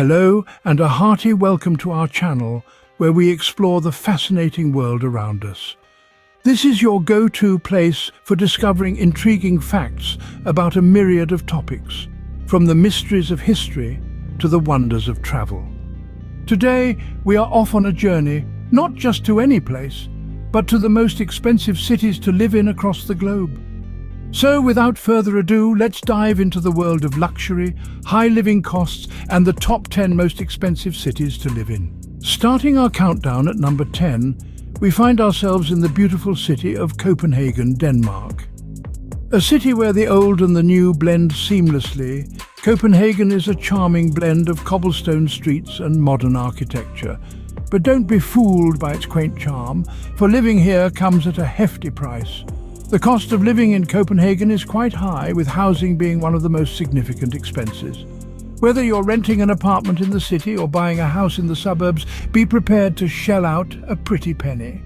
Hello and a hearty welcome to our channel where we explore the fascinating world around us. This is your go-to place for discovering intriguing facts about a myriad of topics, from the mysteries of history to the wonders of travel. Today, we are off on a journey, not just to any place, but to the most expensive cities to live in across the globe. So, without further ado, let's dive into the world of luxury, high living costs, and the top 10 most expensive cities to live in. Starting our countdown at number 10, we find ourselves in the beautiful city of Copenhagen, Denmark. A city where the old and the new blend seamlessly, Copenhagen is a charming blend of cobblestone streets and modern architecture. But don't be fooled by its quaint charm, for living here comes at a hefty price. The cost of living in Copenhagen is quite high, with housing being one of the most significant expenses. Whether you're renting an apartment in the city or buying a house in the suburbs, be prepared to shell out a pretty penny.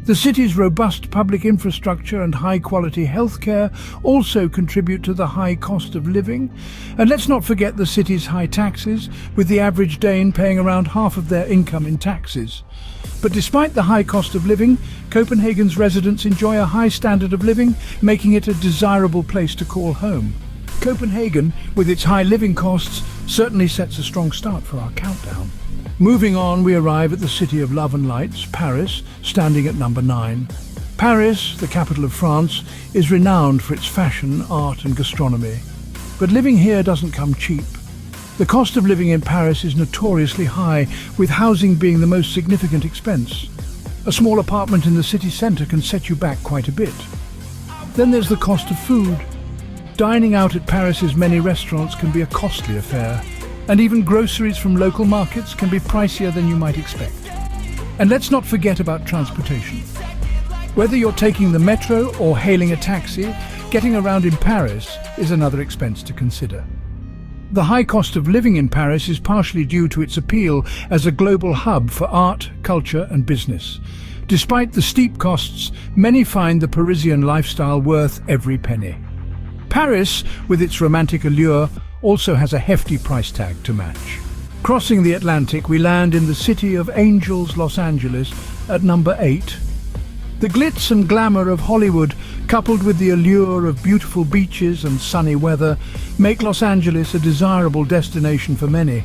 The city's robust public infrastructure and high-quality healthcare also contribute to the high cost of living. And let's not forget the city's high taxes, with the average Dane paying around half of their income in taxes. But despite the high cost of living, Copenhagen's residents enjoy a high standard of living, making it a desirable place to call home. Copenhagen, with its high living costs, certainly sets a strong start for our countdown. Moving on, we arrive at the city of love and lights, Paris, standing at number 9. Paris, the capital of France, is renowned for its fashion, art and gastronomy. But living here doesn't come cheap. The cost of living in Paris is notoriously high, with housing being the most significant expense. A small apartment in the city centre can set you back quite a bit. Then there's the cost of food. Dining out at Paris's many restaurants can be a costly affair, and even groceries from local markets can be pricier than you might expect. And let's not forget about transportation. Whether you're taking the metro or hailing a taxi, getting around in Paris is another expense to consider. The high cost of living in Paris is partially due to its appeal as a global hub for art, culture and business. Despite the steep costs, many find the Parisian lifestyle worth every penny. Paris, with its romantic allure, also has a hefty price tag to match. Crossing the Atlantic, we land in the city of Angels, Los Angeles, at number 8. The glitz and glamour of Hollywood, coupled with the allure of beautiful beaches and sunny weather, make Los Angeles a desirable destination for many.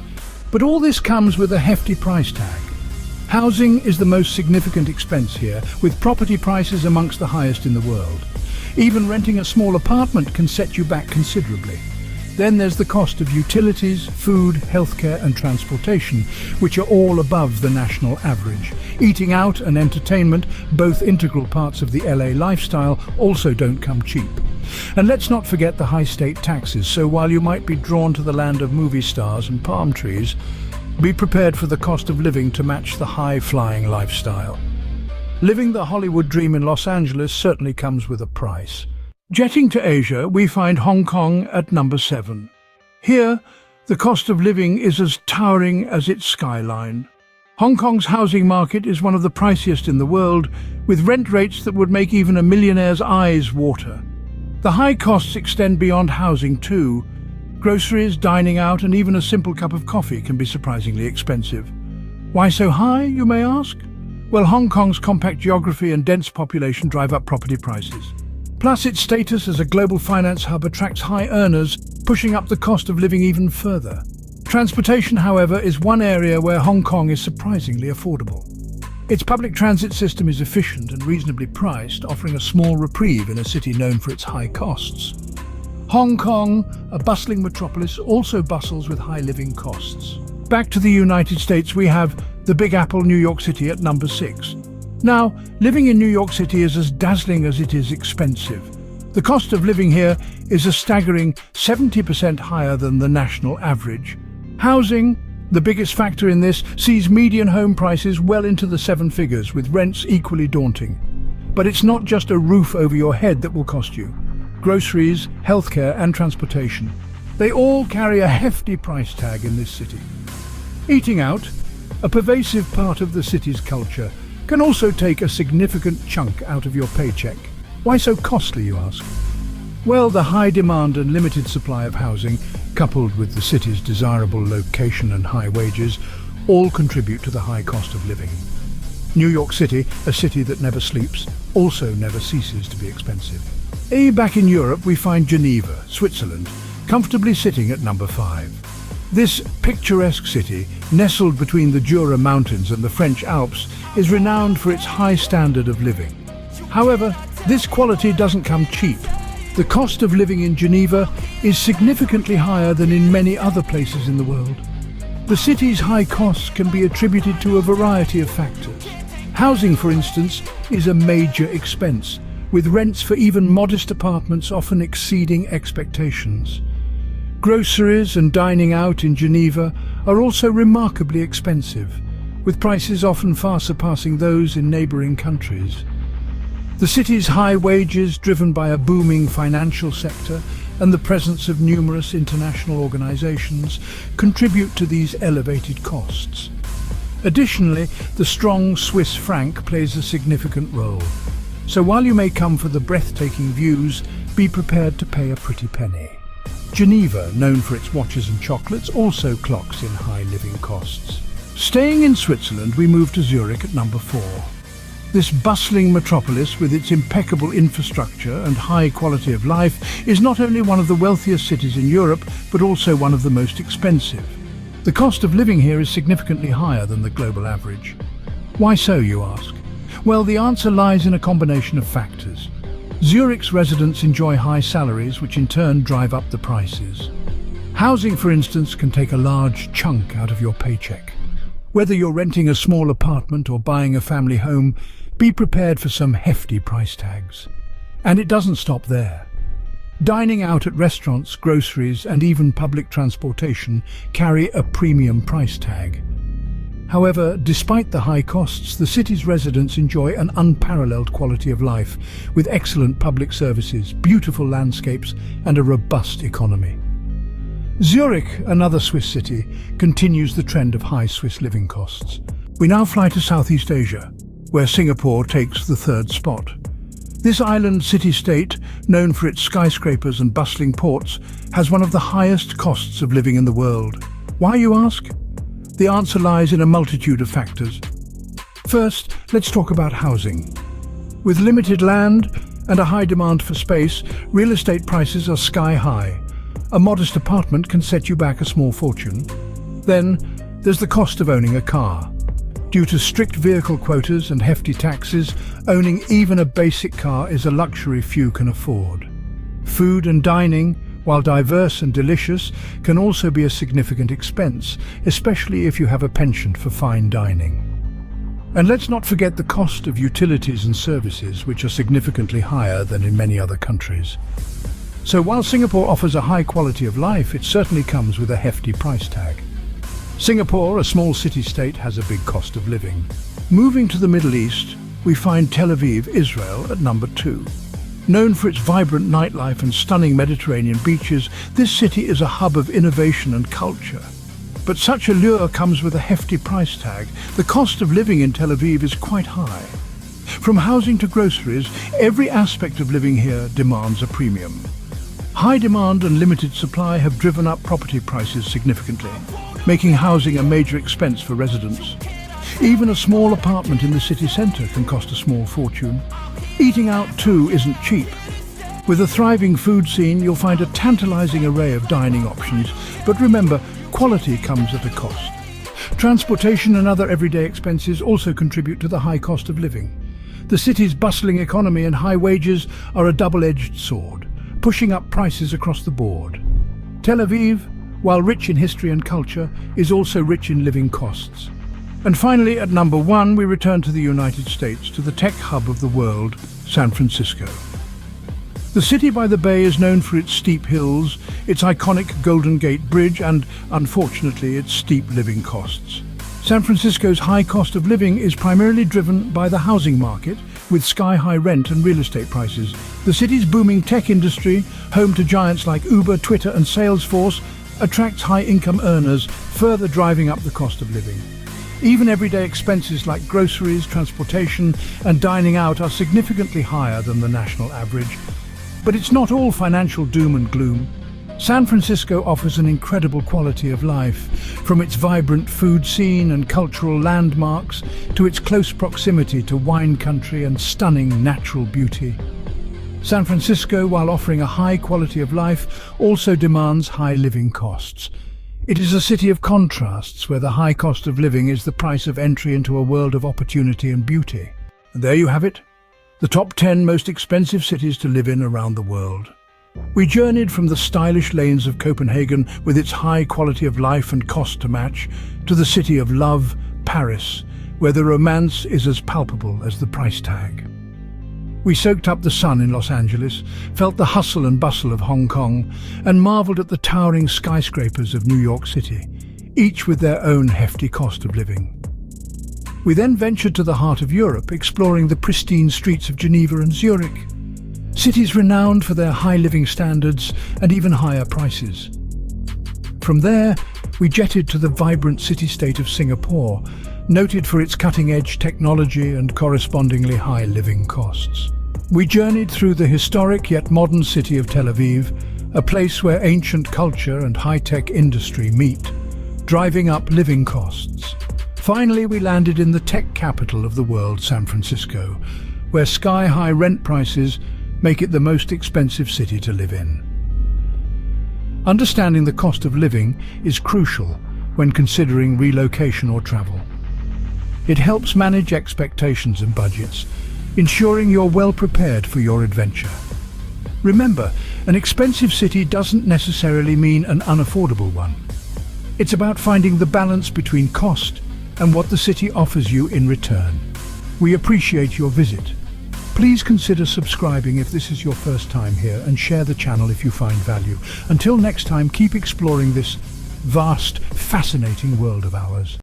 But all this comes with a hefty price tag. Housing is the most significant expense here, with property prices amongst the highest in the world. Even renting a small apartment can set you back considerably. Then there's the cost of utilities, food, healthcare and transportation, which are all above the national average. Eating out and entertainment, both integral parts of the LA lifestyle, also don't come cheap. And let's not forget the high state taxes, so while you might be drawn to the land of movie stars and palm trees, be prepared for the cost of living to match the high-flying lifestyle. Living the Hollywood dream in Los Angeles certainly comes with a price. Jetting to Asia, we find Hong Kong at number 7. Here, the cost of living is as towering as its skyline. Hong Kong's housing market is one of the priciest in the world, with rent rates that would make even a millionaire's eyes water. The high costs extend beyond housing too. Groceries, dining out, and even a simple cup of coffee can be surprisingly expensive. Why so high, you may ask? Well, Hong Kong's compact geography and dense population drive up property prices. Plus, its status as a global finance hub attracts high earners, pushing up the cost of living even further. Transportation, however, is one area where Hong Kong is surprisingly affordable. Its public transit system is efficient and reasonably priced, offering a small reprieve in a city known for its high costs. Hong Kong, a bustling metropolis, also bustles with high living costs. Back to the United States, we have the Big Apple, New York City at number 6. Now, living in New York City is as dazzling as it is expensive. The cost of living here is a staggering 70% higher than the national average. Housing, the biggest factor in this, sees median home prices well into the 7 figures, with rents equally daunting. But it's not just a roof over your head that will cost you. Groceries, healthcare and transportation. They all carry a hefty price tag in this city. Eating out, a pervasive part of the city's culture, can also take a significant chunk out of your paycheck. Why so costly, you ask? Well, the high demand and limited supply of housing, coupled with the city's desirable location and high wages, all contribute to the high cost of living. New York City, a city that never sleeps, also never ceases to be expensive. Back in Europe, we find Geneva, Switzerland, comfortably sitting at number 5. This picturesque city, nestled between the Jura Mountains and the French Alps, is renowned for its high standard of living. However, this quality doesn't come cheap. The cost of living in Geneva is significantly higher than in many other places in the world. The city's high costs can be attributed to a variety of factors. Housing, for instance, is a major expense, with rents for even modest apartments often exceeding expectations. Groceries and dining out in Geneva are also remarkably expensive, with prices often far surpassing those in neighbouring countries. The city's high wages, driven by a booming financial sector and the presence of numerous international organisations, contribute to these elevated costs. Additionally, the strong Swiss franc plays a significant role. So while you may come for the breathtaking views, be prepared to pay a pretty penny. Geneva, known for its watches and chocolates, also clocks in high living costs. Staying in Switzerland, we move to Zurich at number 4. This bustling metropolis, with its impeccable infrastructure and high quality of life, is not only one of the wealthiest cities in Europe, but also one of the most expensive. The cost of living here is significantly higher than the global average. Why so, you ask? Well, the answer lies in a combination of factors. Zurich's residents enjoy high salaries, which in turn drive up the prices. Housing, for instance, can take a large chunk out of your paycheck. Whether you're renting a small apartment or buying a family home, be prepared for some hefty price tags. And it doesn't stop there. Dining out at restaurants, groceries, and even public transportation carry a premium price tag. However, despite the high costs, the city's residents enjoy an unparalleled quality of life, with excellent public services, beautiful landscapes, and a robust economy. Zurich, another Swiss city, continues the trend of high Swiss living costs. We now fly to Southeast Asia, where Singapore takes the 3rd spot. This island city-state, known for its skyscrapers and bustling ports, has one of the highest costs of living in the world. Why, you ask? The answer lies in a multitude of factors. First, let's talk about housing. With limited land and a high demand for space, real estate prices are sky high. A modest apartment can set you back a small fortune. Then, there's the cost of owning a car. Due to strict vehicle quotas and hefty taxes, owning even a basic car is a luxury few can afford. Food and dining, while diverse and delicious, can also be a significant expense, especially if you have a penchant for fine dining. And let's not forget the cost of utilities and services, which are significantly higher than in many other countries. So while Singapore offers a high quality of life, it certainly comes with a hefty price tag. Singapore, a small city-state, has a big cost of living. Moving to the Middle East, we find Tel Aviv, Israel, at number 2. Known for its vibrant nightlife and stunning Mediterranean beaches, this city is a hub of innovation and culture. But such allure comes with a hefty price tag. The cost of living in Tel Aviv is quite high. From housing to groceries, every aspect of living here demands a premium. High demand and limited supply have driven up property prices significantly, making housing a major expense for residents. Even a small apartment in the city centre can cost a small fortune. Eating out too isn't cheap. With a thriving food scene, you'll find a tantalising array of dining options, but remember, quality comes at a cost. Transportation and other everyday expenses also contribute to the high cost of living. The city's bustling economy and high wages are a double-edged sword, pushing up prices across the board. Tel Aviv, while rich in history and culture, is also rich in living costs. And finally, at number 1, we return to the United States, to the tech hub of the world, San Francisco. The city by the bay is known for its steep hills, its iconic Golden Gate Bridge, and, unfortunately, its steep living costs. San Francisco's high cost of living is primarily driven by the housing market, with sky-high rent and real estate prices. The city's booming tech industry, home to giants like Uber, Twitter, and Salesforce, attracts high-income earners, further driving up the cost of living. Even everyday expenses like groceries, transportation, and dining out are significantly higher than the national average. But it's not all financial doom and gloom. San Francisco offers an incredible quality of life, from its vibrant food scene and cultural landmarks to its close proximity to wine country and stunning natural beauty. San Francisco, while offering a high quality of life, also demands high living costs. It is a city of contrasts, where the high cost of living is the price of entry into a world of opportunity and beauty. And there you have it, the top 10 most expensive cities to live in around the world. We journeyed from the stylish lanes of Copenhagen with its high quality of life and cost to match, to the city of love, Paris, where the romance is as palpable as the price tag. We soaked up the sun in Los Angeles, felt the hustle and bustle of Hong Kong, and marveled at the towering skyscrapers of New York City, each with their own hefty cost of living. We then ventured to the heart of Europe, exploring the pristine streets of Geneva and Zurich, cities renowned for their high living standards and even higher prices. From there, we jetted to the vibrant city-state of Singapore, noted for its cutting-edge technology and correspondingly high living costs. We journeyed through the historic yet modern city of Tel Aviv, a place where ancient culture and high-tech industry meet, driving up living costs. Finally, we landed in the tech capital of the world, San Francisco, where sky-high rent prices make it the most expensive city to live in. Understanding the cost of living is crucial when considering relocation or travel. It helps manage expectations and budgets, ensuring you're well prepared for your adventure. Remember, an expensive city doesn't necessarily mean an unaffordable one. It's about finding the balance between cost and what the city offers you in return. We appreciate your visit. Please consider subscribing if this is your first time here, and share the channel if you find value. Until next time, keep exploring this vast, fascinating world of ours.